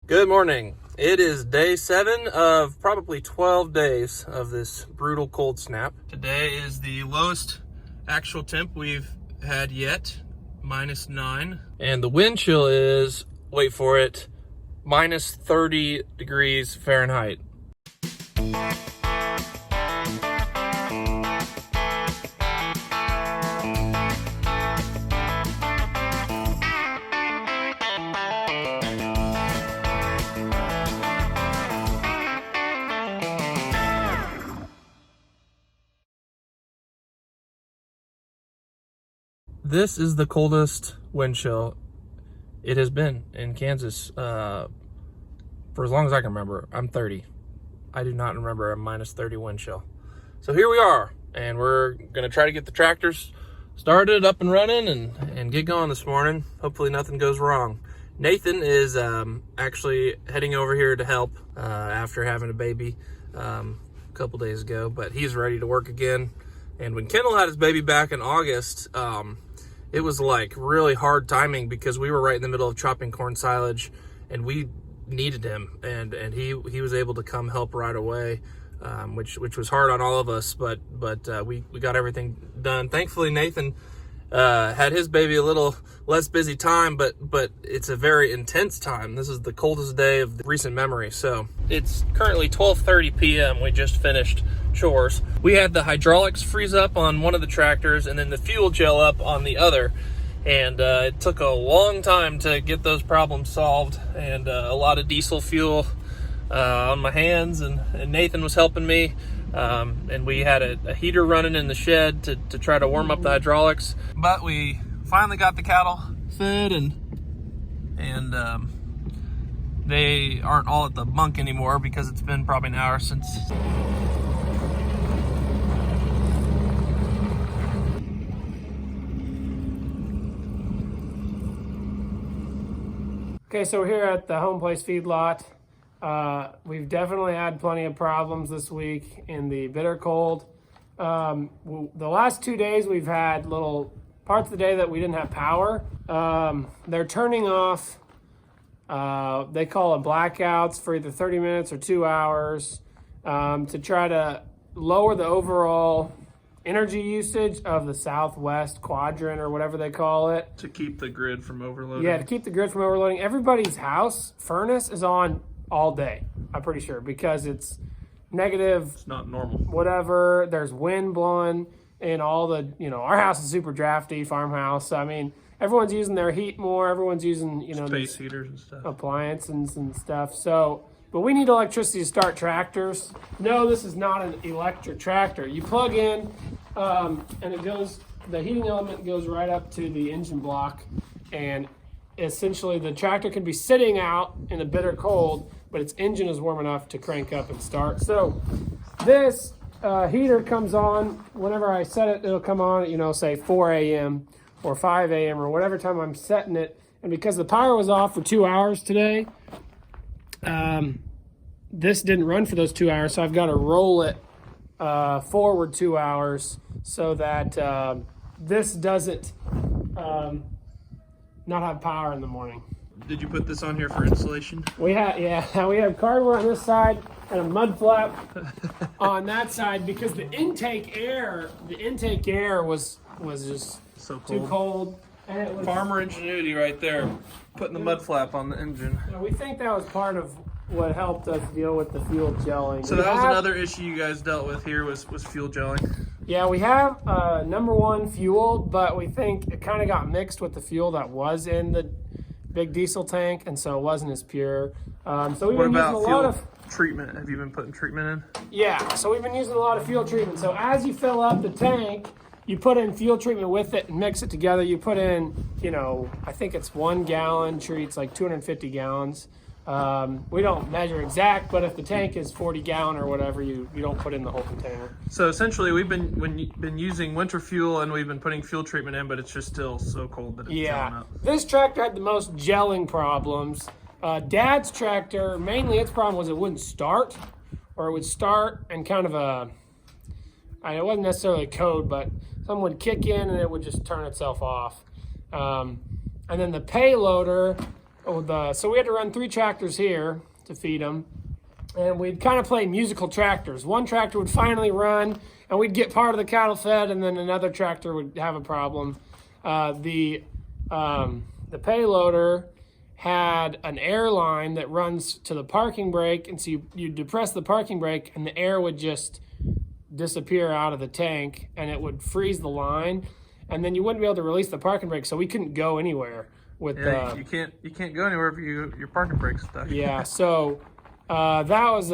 Good morning. It is day 7 of probably 12 days of this brutal cold snap. Today is the lowest actual temp we've had yet, -9. And the wind chill is, wait for it, -30 degrees Fahrenheit. This is the coldest wind chill it has been in Kansas for as long as I can remember. I'm 30. I do not remember a -30 wind chill. So here we are, and we're going to try to get the tractors started, up and running, and get going this morning. Hopefully nothing goes wrong. Nathan is actually heading over here to help after having a baby a couple days ago, but he's ready to work again. And when Kendal had his baby back in August, it was like really hard timing because we were right in the middle of chopping corn silage and we needed him, and he was able to come help right away, which was hard on all of us, but we got everything done. Thankfully Nathan had his baby a little less busy time, but it's a very intense time. This is the coldest day of recent memory. So it's currently 12:30 p.m. We just finished chores. We had the hydraulics freeze up on one of the tractors and then the fuel gel up on the other, and it took a long time to get those problems solved, and a lot of diesel fuel on my hands, and Nathan was helping me, and we had a heater running in the shed to try to warm up the hydraulics. But we finally got the cattle fed, and they aren't all at the bunk anymore because it's been probably an hour since. Okay, so we're here at the homeplace feedlot. We've definitely had plenty of problems this week in the bitter cold. The last 2 days we've had little parts of the day that we didn't have power. They're turning off, they call it blackouts, for either 30 minutes or 2 hours to try to lower the overall energy usage of the southwest quadrant, or whatever they call it. To keep the grid from overloading. Yeah, to keep the grid from overloading. Everybody's house furnace is on all day, I'm pretty sure, because it's negative. It's not normal. Whatever. There's wind blowing, and all the, our house is super drafty, farmhouse. I mean, everyone's using their heat more. Everyone's using, space heaters and stuff. Appliances and stuff. So, but we need electricity to start tractors. No, this is not an electric tractor. You plug in, and it goes, the heating element goes right up to the engine block, and essentially the tractor can be sitting out in the bitter cold, but its engine is warm enough to crank up and start. So this heater comes on whenever I set it. It'll come on at, say 4 a.m. or 5 a.m. or whatever time I'm setting it. And because the power was off for 2 hours today, this didn't run for those 2 hours, so I've got to roll it forward 2 hours so that this doesn't not have power in the morning. Did you put this on here for insulation? We have cardboard on this side and a mud flap on that side, because the intake air was just so cold. Too cold. And it was, farmer ingenuity right there, putting the mud flap on the engine. We think that was part of what helped us deal with the fuel gelling. So that was another issue you guys dealt with here, was fuel gelling. Yeah, we have number one fuel, but we think it kind of got mixed with the fuel that was in the big diesel tank, and so it wasn't as pure. So we've been using a lot of treatment. Have you been putting treatment in? Yeah, so we've been using a lot of fuel treatment. So as you fill up the tank, you put in fuel treatment with it and mix it together. You put in, I think it's 1 gallon treats, like 250 gallons. We don't measure exact, but if the tank is 40 gallon or whatever, you don't put in the whole container. So essentially we've been using winter fuel, and we've been putting fuel treatment in, but it's just still so cold that it's gelling up. This tractor had the most gelling problems. Dad's tractor, mainly its problem was it wouldn't start, or it would start and kind of it wasn't necessarily code, but something would kick in and it would just turn itself off. And then the payloader, So we had to run 3 tractors here to feed them. And we'd kind of play musical tractors. One tractor would finally run, and we'd get part of the cattle fed, and then another tractor would have a problem. The payloader had an air line that runs to the parking brake, and so you depress the parking brake, and the air would just disappear out of the tank, and it would freeze the line, and then you wouldn't be able to release the parking brake, so we couldn't go anywhere with you can't go anywhere if your parking brake's stuck. Yeah, so. That was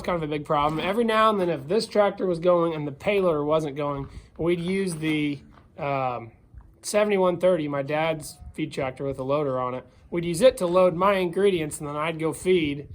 kind of a big problem. Every now and then, if this tractor was going and the payloader wasn't going, we'd use the 7130, my dad's feed tractor with a loader on it. We'd use it to load my ingredients, and then I'd go feed.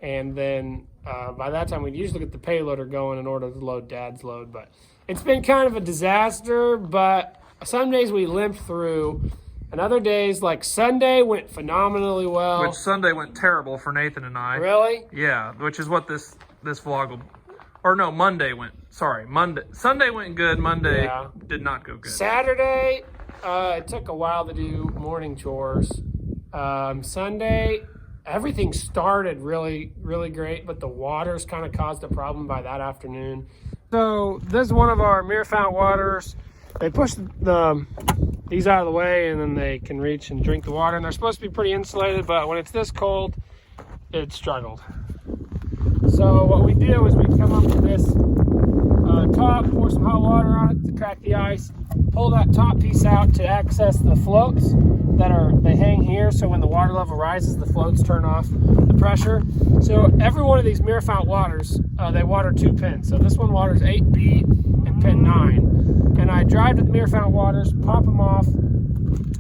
And then by that time, we'd usually get the payloader going in order to load Dad's load. But it's been kind of a disaster. But some days we limped through. And other days, like Sunday, went phenomenally well. Which Sunday went terrible for Nathan and I. Really? Yeah, which is what this vlog will... Or no, Monday went... Sorry, Sunday went good. Monday did not go good. Saturday, it took a while to do morning chores. Sunday, everything started really, really great, but the waters kind of caused a problem by that afternoon. So this is one of our mirror fount waters. They push these out of the way, and then they can reach and drink the water. And they're supposed to be pretty insulated, but when it's this cold, it struggled. So what we did was we come up with this top, pour some hot water on it to crack the ice, pull that top piece out to access the floats they hang here. So when the water level rises, the floats turn off the pressure. So every one of these mirror fount waters, they water 2 pins. So this one waters 8B and pin 9. And I drive to the mirror fount waters, pop them off,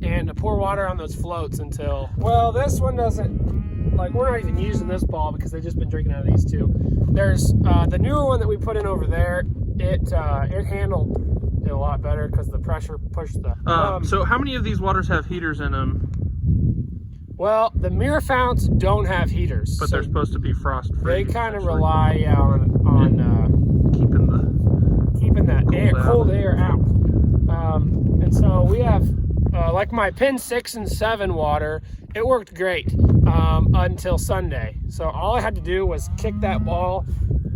and pour water on those floats until... Well, this one doesn't... Like, we're not even using this ball because they've just been drinking out of these two. There's the newer one that we put in over there. It handled it a lot better because the pressure pushed the... So how many of these waters have heaters in them? Well, the mirror founts don't have heaters. But they're supposed to be frost-free. They kind of rely on keeping that cold air out. And so we have, like my pin 6 and 7 water, it worked great until Sunday. So all I had to do was kick that ball.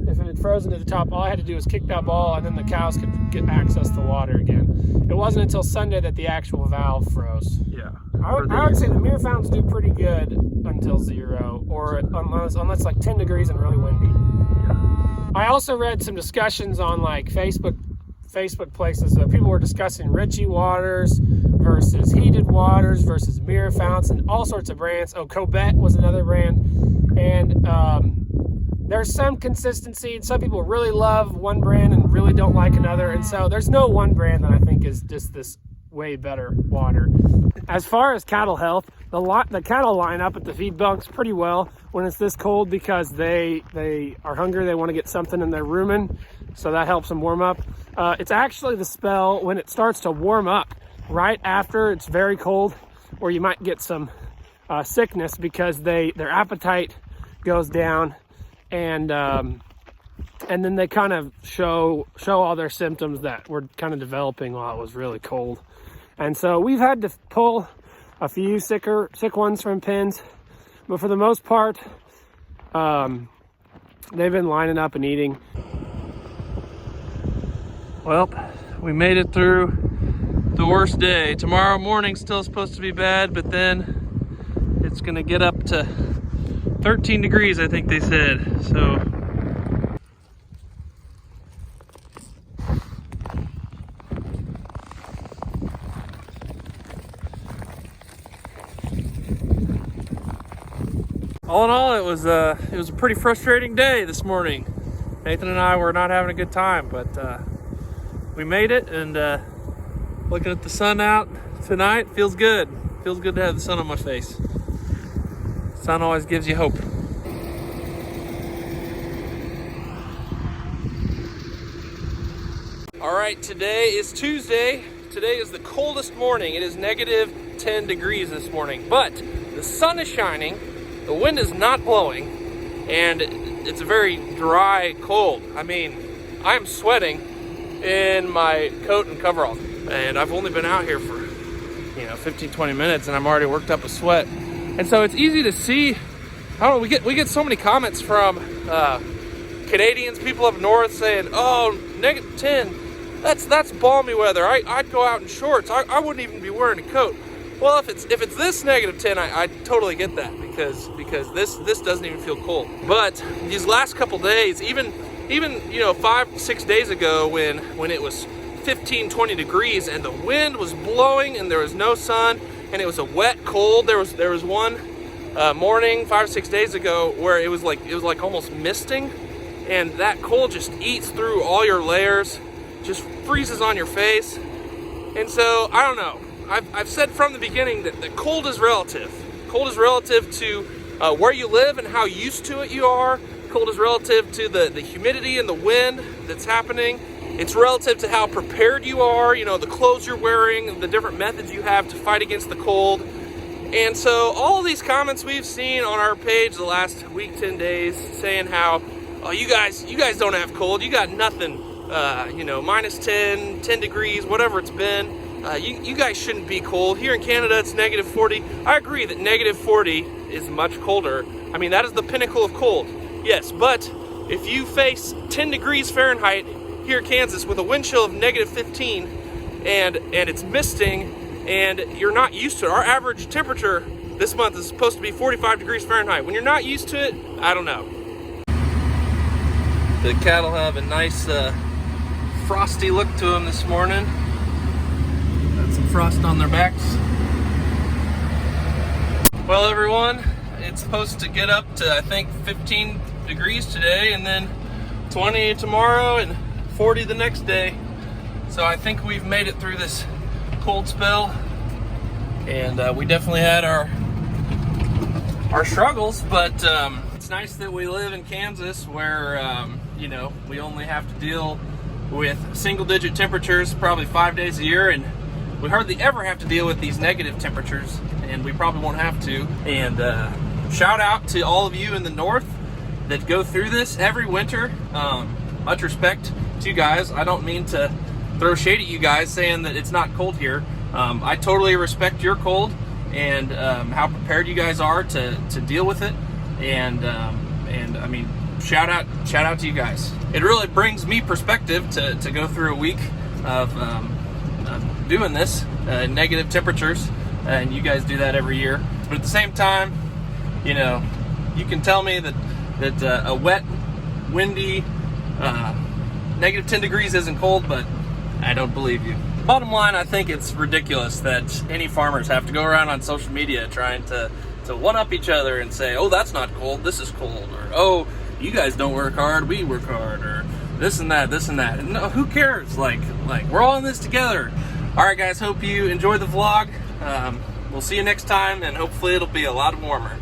If it had frozen to the top, all I had to do was kick that ball, and then the cows could get access to water again. It wasn't until Sunday that the actual valve froze. Yeah. I would say the mirror founts do pretty good until 0, or unless like 10 degrees and really windy. Yeah. I also read some discussions on like Facebook places. People were discussing Ritchie waters versus heated waters versus mirror founts and all sorts of brands. Oh, Cobet was another brand. And there's some consistency. Some people really love one brand and really don't like another. And so there's no one brand that I think is just this way better water. As far as cattle health, the cattle line up at the feed bunks pretty well when it's this cold because they are hungry. They want to get something in their rumen, so that helps them warm up. It's actually the spell when it starts to warm up right after it's very cold, where you might get some sickness because their appetite goes down, and then they kind of show all their symptoms that were kind of developing while it was really cold. And so we've had to pull a few sick ones from pens, but for the most part, they've been lining up and eating. Well, we made it through the worst day. Tomorrow morning's still supposed to be bad, but then it's gonna get up to 13 degrees, I think they said. So all in all, it was a pretty frustrating day this morning. Nathan and I were not having a good time, but we made it, and looking at the sun out tonight feels good. Feels good to have the sun on my face. Sun always gives you hope. All right, today is Tuesday. Today is the coldest morning. It is negative 10 degrees this morning, but the sun is shining. The wind is not blowing, and it's a very dry cold. I mean, I'm sweating in my coat and coveralls, and I've only been out here for 15-20 minutes, and I'm already worked up a sweat. And so it's easy to see. I don't know, we get so many comments from Canadians, people up north saying, oh, -10, that's balmy weather. I'd go out in shorts. I wouldn't even be wearing a coat. Well, if it's this -10, I totally get that, because this doesn't even feel cold. But these last couple days, even 5-6 days ago, when it was 15-20 degrees and the wind was blowing and there was no sun and it was a wet cold. There was one morning 5-6 days ago where it was like almost misting, and that cold just eats through all your layers, just freezes on your face. And so I don't know. I've said from the beginning that cold is relative. Cold is relative to where you live and how used to it you are. Cold is relative to the humidity and the wind that's happening. It's relative to how prepared you are, the clothes you're wearing, the different methods you have to fight against the cold. And so all of these comments we've seen on our page the last week, 10 days, saying how, oh, you guys don't have cold. You got nothing, -10, 10 degrees, whatever it's been. You guys shouldn't be cold. Here in Canada, it's -40. I agree that -40 is much colder. I mean, that is the pinnacle of cold. Yes, but if you face 10 degrees Fahrenheit here in Kansas with a wind chill of -15 and it's misting and you're not used to it, our average temperature this month is supposed to be 45 degrees Fahrenheit. When you're not used to it, I don't know. The cattle have a nice frosty look to them this morning. Got some frost on their backs. Well, everyone, it's supposed to get up to, I think, 15 degrees today, and then 20 tomorrow, and 40 the next day. So I think we've made it through this cold spell, and we definitely had our struggles, but it's nice that we live in Kansas where we only have to deal with single-digit temperatures probably 5 days a year, and we hardly ever have to deal with these negative temperatures, and we probably won't have to. And shout out to all of you in the north that go through this every winter. Much respect to you guys. I don't mean to throw shade at you guys saying that it's not cold here. I totally respect your cold and how prepared you guys are to deal with it. And I mean, shout out to you guys. It really brings me perspective to go through a week of doing this, negative temperatures, and you guys do that every year. But at the same time, you can tell me that a wet, windy, -10 degrees isn't cold, but I don't believe you. Bottom line, I think it's ridiculous that any farmers have to go around on social media trying to one-up each other and say, oh, that's not cold, this is cold, or oh, you guys don't work hard, we work hard, or this and that. And no, who cares? Like we're all in this together. All right, guys, hope you enjoy the vlog. We'll see you next time, and hopefully it'll be a lot warmer.